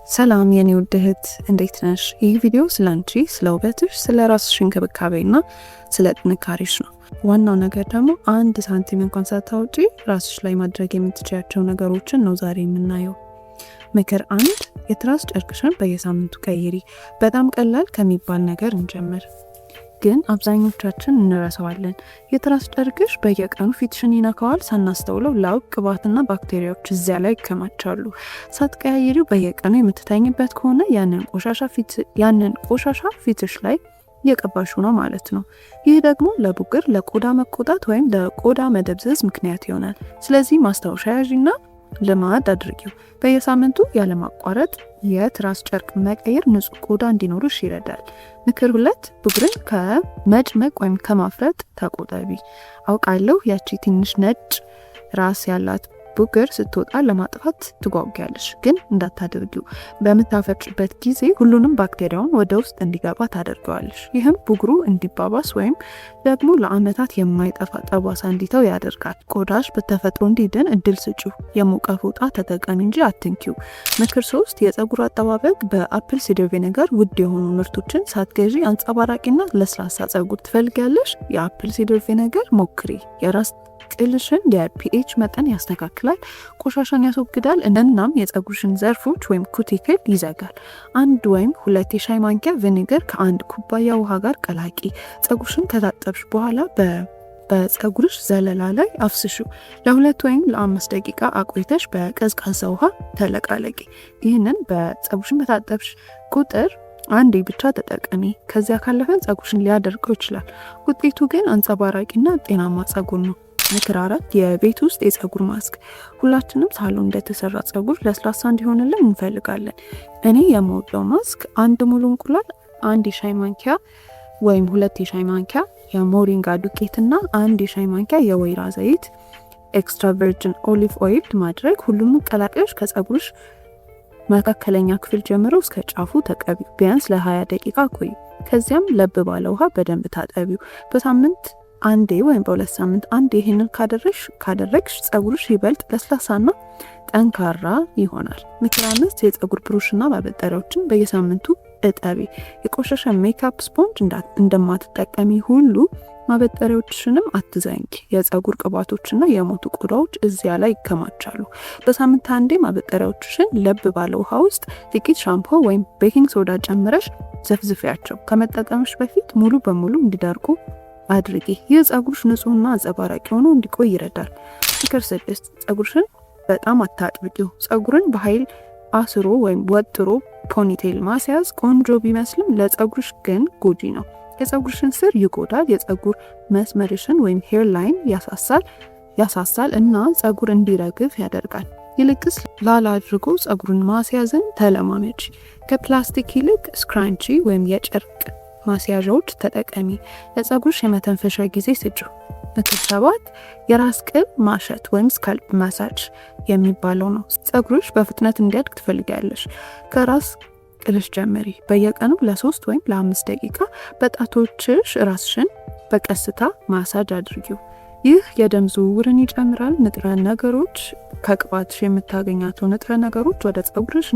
ሰላም የኔ ውድ እህት እንዴት ነሽ? ይህ ቪዲዮ ስላንቺ፣ ስለ ውበትሽ፣ ስለ ራስሽ እንክብካቤና ስለ ጥንካሬሽ ነው። ዋናው ነገር ደግሞ አንድ ሳንቲም እንኳን ሳታወጪ ራስሽ ላይ ማድረግ የምትችያቸው ነገሮችን ነው ዛሬ የምናየው። ምክር 1፣ የትራስ ጨርቅሽን በየሳምንቱ ቀይሪ። በጣም ቀላል ከሚባል ነገር እንጀምር፣ ግን አብዛኞቻችን እንረሳዋለን። የትራስ ጨርቅሽ በየቀኑ ፊትሽን ይነካዋል። ሳናስተውለው ላብ፣ ቅባትና ባክቴሪያዎች እዚያ ላይ ይከማቻሉ። ሳትቀያይሪው በየቀኑ የምትተኝበት ከሆነ ያንን ቆሻሻ ፊትሽ ላይ እየቀባሹ ነው ማለት ነው። ይህ ደግሞ ለቡግር፣ ለቆዳ መቆጣት ወይም ለቆዳ መደብዘዝ ምክንያት ይሆናል። ስለዚህ ማስታወሻ ያዢና ልማድ አድርጊው። በየሳምንቱ ያለማቋረጥ የትራስ ጨርቅ መቀየር ንጹህ ቆዳ እንዲኖርሽ ይረዳል። ምክር 2፣ ቡግርን ከመጭመቅ ወይም ከማፍረጥ ተቆጠቢ። አውቃለሁ ያቺ ትንሽ ነጭ ራስ ያላት ቡግር ስትወጣ ለማጥፋት ትጓጓያለሽ፣ ግን እንዳታደርጊው። በምታፈጭበት ጊዜ ሁሉንም ባክቴሪያውን ወደ ውስጥ እንዲገባ ታደርገዋለሽ። ይህም ቡግሩ እንዲባባስ ወይም ደግሞ ለአመታት የማይጠፋ ጠባሳ እንዲተው ያደርጋል። ቆዳሽ በተፈጥሮ እንዲድን እድል ስጪው። የሞቀ ፎጣ ተጠቀሚ እንጂ አትንኪው። ምክር 3፣ የፀጉር አጠባበቅ በአፕል ሲደር ቪኔጋር ውድ የሆኑ ምርቶችን ሳትገዢ አንጸባራቂና ለስላሳ ፀጉር ትፈልጊያለሽ? የአፕል ሲደር ቪኔጋር ሞክሪ። የራስ ቅልሽን የፒኤች መጠን ያስተካክላል፣ ቆሻሻን ያስወግዳል፣ እናም የፀጉርሽን ዘርፎች ወይም ኩቲክል ይዘጋል። 1 ወይም 2 የሻይ ማንኪያ ቪኒገር ከ1 ኩባያ ውሃ ጋር ቀላቂ። ፀጉርሽን ከታጠብሽ በኋላ በፀጉርሽ ዘለላ ላይ አፍስሹ። ለ2 ወይም ለ5 ደቂቃ አቆይተሽ በቀዝቃዛ ውሃ ተለቃለቂ። ይህንን በፀጉርሽን በታጠብሽ ቁጥር አንዴ ብቻ ተጠቀሚ። ከዚያ ካለፈ ፀጉርሽን ሊያደርገው ይችላል። ውጤቱ ግን አንጸባራቂና ጤናማ ፀጉር ነው። ምክር 4፣ የቤት ውስጥ የፀጉር ማስክ። ሁላችንም ሳሎን እንደተሰራ ፀጉር ለስላሳ እንዲሆንልን እንፈልጋለን። እኔ የምወደው ማስክ 1 ሙሉ እንቁላል፣ 1 የሻይ ማንኪያ ወይም 2 የሻይ ማንኪያ የሞሪንጋ ዱቄትና 1 የሻይ ማንኪያ የወይራ ዘይት ኤክስትራ ቨርጂን ኦሊቭ ኦይል ማድረግ። ሁሉም ቀላቅለሽ ከፀጉርሽ መካከለኛ ክፍል ጀምሮ እስከ ጫፉ ተቀቢው። ቢያንስ ለ20 ደቂቃ ቆይ። ከዚያም ለብ ባለ ውሃ በደንብ ታጠቢው። በሳምንት አንዴ ወይም በ2 ሳምንት አንዴ ይሄንን ካደረግሽ ፀጉርሽ ይበልጥ ለስላሳና ጠንካራ ይሆናል። ምክር 5፣ የፀጉር ብሩሽና ማበጠሪያዎችን በየሳምንቱ እጠቢ። የቆሸሸ ሜካፕ ስፖንጅ እንደማትጠቀሚ ሁሉ ማበጠሪያዎችሽንም አትዘንጊ። የፀጉር ቅባቶችና የሞቱ ቆዳዎች እዚያ ላይ ይከማቻሉ። በሳምንት አንዴ ማበጠሪያዎችሽን ለብ ባለ ውሃ ውስጥ ጥቂት ሻምፖ ወይም ቤኪንግ ሶዳ ጨምረሽ ዘፍዝፊያቸው። ከመጠቀምሽ በፊት ሙሉ በሙሉ እንዲደርቁ አድርጊ። ይህ ፀጉርሽ ንጹህና አንጸባራቂ ሆኖ እንዲቆይ ይረዳል። ምክር 6፣ ፀጉርሽን በጣም አታጥብቂው። ፀጉርን በኃይል አስሮ ወይም ወጥሮ ፖኒቴል ማስያዝ ቆንጆ ቢመስልም ለፀጉርሽ ግን ጎጂ ነው። የፀጉርሽን ስር ይጎዳል። የፀጉር መስመርሽን ወይም ሄር ላይን ያሳሳል እና ፀጉር እንዲረግፍ ያደርጋል። ይልቅስ ላላ አድርጎ ፀጉርን ማስያዝን ተለማመጂ። ከፕላስቲክ ይልቅ ስክራንቺ ወይም የጨርቅ ማስያዣዎች ተጠቀሚ። ለፀጉርሽ የመተንፈሻ ጊዜ ስጪው። ምክር 7፣ የራስ ቅል ማሸት ወይም ስካልፕ ማሳጅ የሚባለው ነው። ፀጉርሽ በፍጥነት እንዲያድግ ትፈልጊያለሽ? ከራስ ቅልሽ ጀምሪ። በየቀኑ ለ3 ወይም ለ5 ደቂቃ በጣቶችሽ ራስሽን በቀስታ ማሳጅ አድርጊው። ይህ የደም ዝውውርን ይጨምራል። ንጥረ ነገሮች ከቅባትሽ የምታገኛቸው ንጥረ ነገሮች ወደ ፀጉርሽ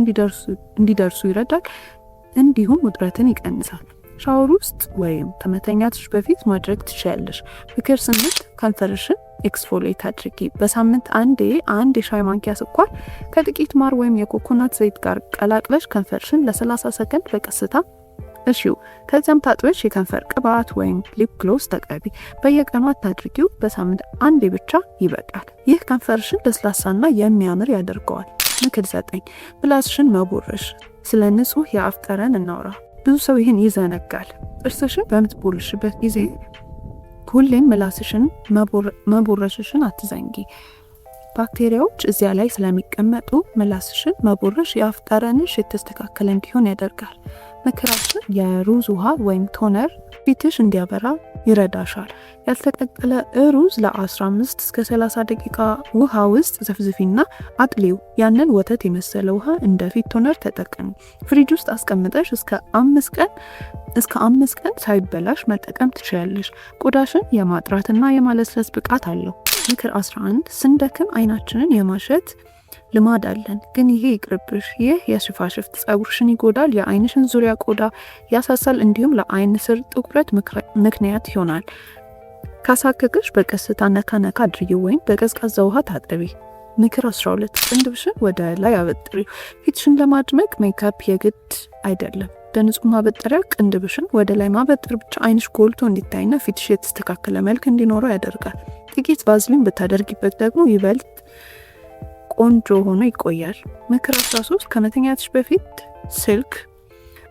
እንዲደርሱ ይረዳል። እንዲሁም ውጥረትን ይቀንሳል። ሻወር ውስጥ ወይም ከመተኛትሽ በፊት ማድረግ ትችያለሽ። ምክር 8፣ ከንፈርሽን ኤክስፎሌት አድርጊ። በሳምንት አንዴ 1 የሻይ ማንኪያ ስኳር ከጥቂት ማር ወይም የኮኮናት ዘይት ጋር ቀላቅለሽ ከንፈርሽን ለ30 ሰከንድ በቀስታ እሺው። ከዚያም ታጥበሽ የከንፈር ቅባት ወይም ሊፕ ግሎስ ተቀቢ። በየቀኑ አታድርጊው፣ በሳምንት አንዴ ብቻ ይበቃል። ይህ ከንፈርሽን ለስላሳና የሚያምር ያደርገዋል። ምክር 9፣ ምላስሽን መቦረሽ። ስለ ንጹህ የአፍ ጠረን እናውራ። ብዙ ሰው ይህን ይዘነጋል። ጥርስሽን በምትቦርሽበት ጊዜ ሁሌም ምላስሽን መቦረሽሽን አትዘንጊ። ባክቴሪያዎች እዚያ ላይ ስለሚቀመጡ ምላስሽን መቦረሽ የአፍ ጠረንሽ የተስተካከለ እንዲሆን ያደርጋል። ምክር 10፣ የሩዝ ውሃ ወይም ቶነር ፊትሽ እንዲያበራ ይረዳሻል። ያልተቀቀለ ሩዝ ለ15 እስከ 30 ደቂቃ ውሃ ውስጥ ዘፍዝፊና አጥሊው። ያንን ወተት የመሰለ ውሃ እንደ ፊት ቶነር ተጠቀሚ። ፍሪጅ ውስጥ አስቀምጠሽ እስከ 5 ቀን ሳይበላሽ መጠቀም ትችላለሽ። ቆዳሽን የማጥራትና የማለስለስ ብቃት አለው። ምክር 11፣ ስንደክም አይናችንን የማሸት ልማድ አለን፣ ግን ይሄ ይቅርብሽ። ይህ የሽፋሽፍት ጸጉርሽን ይጎዳል፣ የአይንሽን ዙሪያ ቆዳ ያሳሳል፣ እንዲሁም ለአይን ስር ጥቁረት ምክንያት ይሆናል። ካሳከከሽ በቀስታ ነካ ነካ አድርጊው ወይም በቀዝቃዛ ውሃ ታጠቢ። ምክር 12 ቅንድብሽን ወደ ላይ አበጥሪ። ፊትሽን ለማድመቅ ሜካፕ የግድ አይደለም። በንጹህ ማበጠሪያ ቅንድብሽን ወደ ላይ ማበጠር ብቻ አይንሽ ጎልቶ እንዲታይና ፊትሽ የተስተካከለ መልክ እንዲኖረው ያደርጋል። ጥቂት ቫዝሊን ብታደርጊበት ደግሞ ይበልጥ ቆንጆ ሆኖ ይቆያል። ምክር 13 ከመተኛትሽ በፊት ስልክ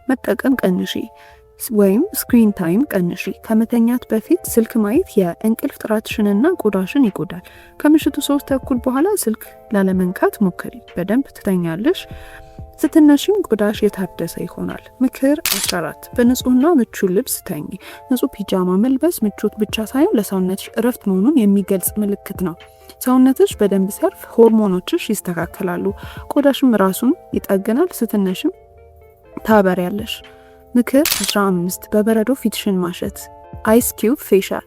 መጠቀም ቀንሺ ወይም ስክሪን ታይም ቀንሺ። ከመተኛት በፊት ስልክ ማየት የእንቅልፍ ጥራትሽንና ቆዳሽን ይጎዳል። ከምሽቱ 3:30 በኋላ ስልክ ላለመንካት ሞክሪ። በደንብ ትተኛለሽ። ስትነሺም ቆዳሽ የታደሰ ይሆናል። ምክር 14 በንጹህና ምቹ ልብስ ተኚ። ንጹህ ፒጃማ መልበስ ምቾት ብቻ ሳይሆን ለሰውነትሽ እረፍት መሆኑን የሚገልጽ ምልክት ነው። ሰውነትሽ በደንብ ሲያርፍ ሆርሞኖችሽ ይስተካከላሉ፣ ቆዳሽም ራሱን ይጠግናል። ስትነሽም ታበሪያለሽ። ምክር 15 በበረዶ ፊትሽን ማሸት። አይስ ኪዩብ ፌሻል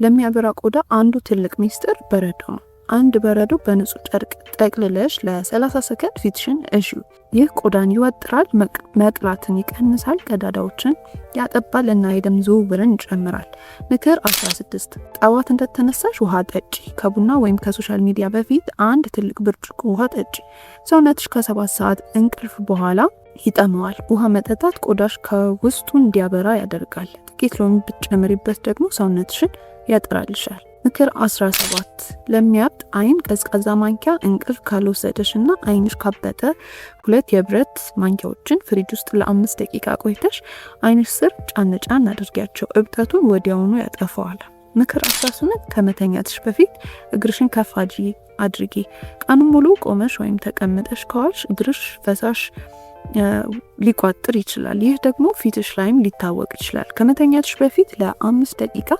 ለሚያበራ ቆዳ አንዱ ትልቅ ሚስጥር በረዶ ነው። አንድ በረዶ በንጹህ ጨርቅ ጠቅልለሽ ለ30 ሰከንድ ፊትሽን እሺው። ይህ ቆዳን ይወጥራል፣ መቅላትን ይቀንሳል፣ ቀዳዳዎችን ያጠባል እና የደም ዝውውርን ይጨምራል። ምክር 16 ጠዋት እንደተነሳሽ ውሃ ጠጪ። ከቡና ወይም ከሶሻል ሚዲያ በፊት አንድ ትልቅ ብርጭቆ ውሃ ጠጪ። ሰውነትሽ ከ7 ሰዓት እንቅልፍ በኋላ ይጠመዋል። ውሃ መጠጣት ቆዳሽ ከውስጡ እንዲያበራ ያደርጋል። ጥቂት ሎሚ ብትጨምሪበት ደግሞ ሰውነትሽን ያጠራልሻል። ምክር 17 ለሚያብጥ አይን ቀዝቃዛ ማንኪያ። እንቅልፍ ካልወሰደሽ እና አይንሽ ካበጠ 2 የብረት ማንኪያዎችን ፍሪጅ ውስጥ ለ5 ደቂቃ ቆይተሽ አይንሽ ስር ጫን ጫን አድርጊያቸው። እብጠቱን ወዲያውኑ ያጠፋዋል። ምክር 18 ከመተኛትሽ በፊት እግርሽን ከፍ አድርጊ። ቀኑን ሙሉ ቆመሽ ወይም ተቀምጠሽ ከዋልሽ እግርሽ ፈሳሽ ሊቋጥር ይችላል። ይህ ደግሞ ፊትሽ ላይም ሊታወቅ ይችላል። ከመተኛትሽ በፊት ለ5 ደቂቃ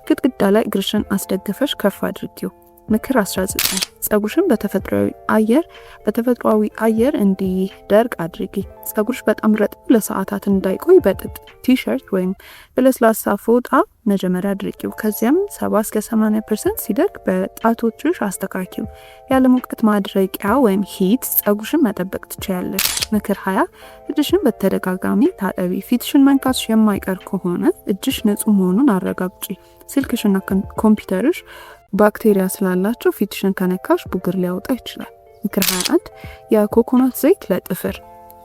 ግድግዳ ላይ እግርሽን አስደግፈሽ ከፍ አድርጊው። ምክር 19 ጸጉርሽን በተፈጥሯዊ አየር እንዲደርቅ አድርጊ። ጸጉርሽ በጣም ረጥብ ለሰዓታት እንዳይቆይ በጥጥ ቲሸርት ወይም በለስላሳ ፎጣ መጀመሪያ አድርጊው። ከዚያም 70-80% ሲደርቅ በጣቶችሽ አስተካኪው። ያለ ሙቀት ማድረቂያ ወይም ሂት ጸጉርሽን መጠበቅ ትችያለሽ። ምክር 20 እጅሽን በተደጋጋሚ ታጠቢ። ፊትሽን መንካትሽ የማይቀር ከሆነ እጅሽ ንጹህ መሆኑን አረጋግጪ። ስልክሽና ኮምፒውተርሽ ባክቴሪያ ስላላቸው ፊትሽን ከነካሽ ቡግር ሊያወጣ ይችላል። ምክር 21 የኮኮናት ዘይት ለጥፍር።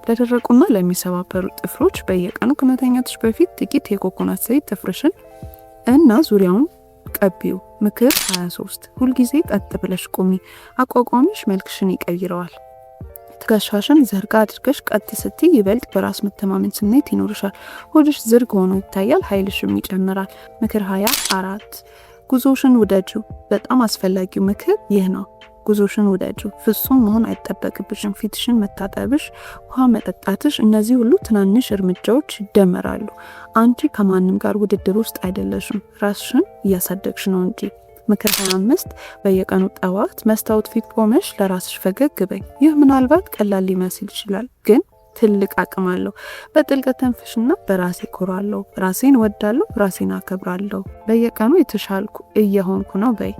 ለደረቁና ለሚሰባበሩ ጥፍሮች በየቀኑ ከመተኛትሽ በፊት ጥቂት የኮኮናት ዘይት ጥፍርሽን እና ዙሪያውን ቀቢው። ምክር 23 ሁልጊዜ ቀጥ ብለሽ ቁሚ። አቋቋሚሽ መልክሽን ይቀይረዋል። ትከሻሽን ዘርጋ አድርገሽ ቀጥ ስትይ ይበልጥ በራስ መተማመን ስሜት ይኖርሻል። ሆድሽ ዝርግ ሆኖ ይታያል፣ ኃይልሽም ይጨምራል። ምክር 24 ጉዞሽን ውደጂው። በጣም አስፈላጊው ምክር ይህ ነው። ጉዞሽን ውደጂው። ፍጹም መሆን አይጠበቅብሽም። ፊትሽን መታጠብሽ፣ ውሃ መጠጣትሽ፣ እነዚህ ሁሉ ትናንሽ እርምጃዎች ይደመራሉ። አንቺ ከማንም ጋር ውድድር ውስጥ አይደለሽም፣ ራስሽን እያሳደግሽ ነው እንጂ። ምክር 25 በየቀኑ ጠዋት መስታወት ፊት ቆመሽ ለራስሽ ፈገግ በይ። ይህ ምናልባት ቀላል ሊመስል ይችላል፣ ግን ትልቅ አቅም አለው። በጥልቀት ተንፍሽና በራሴ ኮራለሁ፣ ራሴን ወዳለሁ፣ ራሴን አከብራለሁ፣ በየቀኑ የተሻልኩ እየሆንኩ ነው በይ።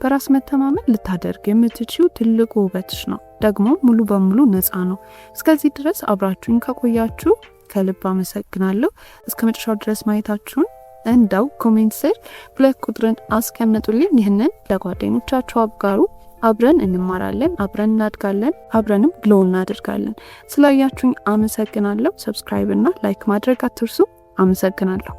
በራስ መተማመን ልታደርግ የምትችይው ትልቁ ውበትሽ ነው፣ ደግሞ ሙሉ በሙሉ ነፃ ነው። እስከዚህ ድረስ አብራችሁን ከቆያችሁ ከልብ አመሰግናለሁ። እስከ መጨረሻው ድረስ ማየታችሁን እንዳው ኮሜንት ስር 2 ቁጥርን አስቀምጡልኝ። ይህንን ለጓደኞቻችሁ አጋሩ። አብረን እንማራለን፣ አብረን እናድጋለን፣ አብረንም ግሎ እናደርጋለን። ስላያችሁኝ አመሰግናለሁ። ሰብስክራይብ እና ላይክ ማድረግ አትርሱ። አመሰግናለሁ።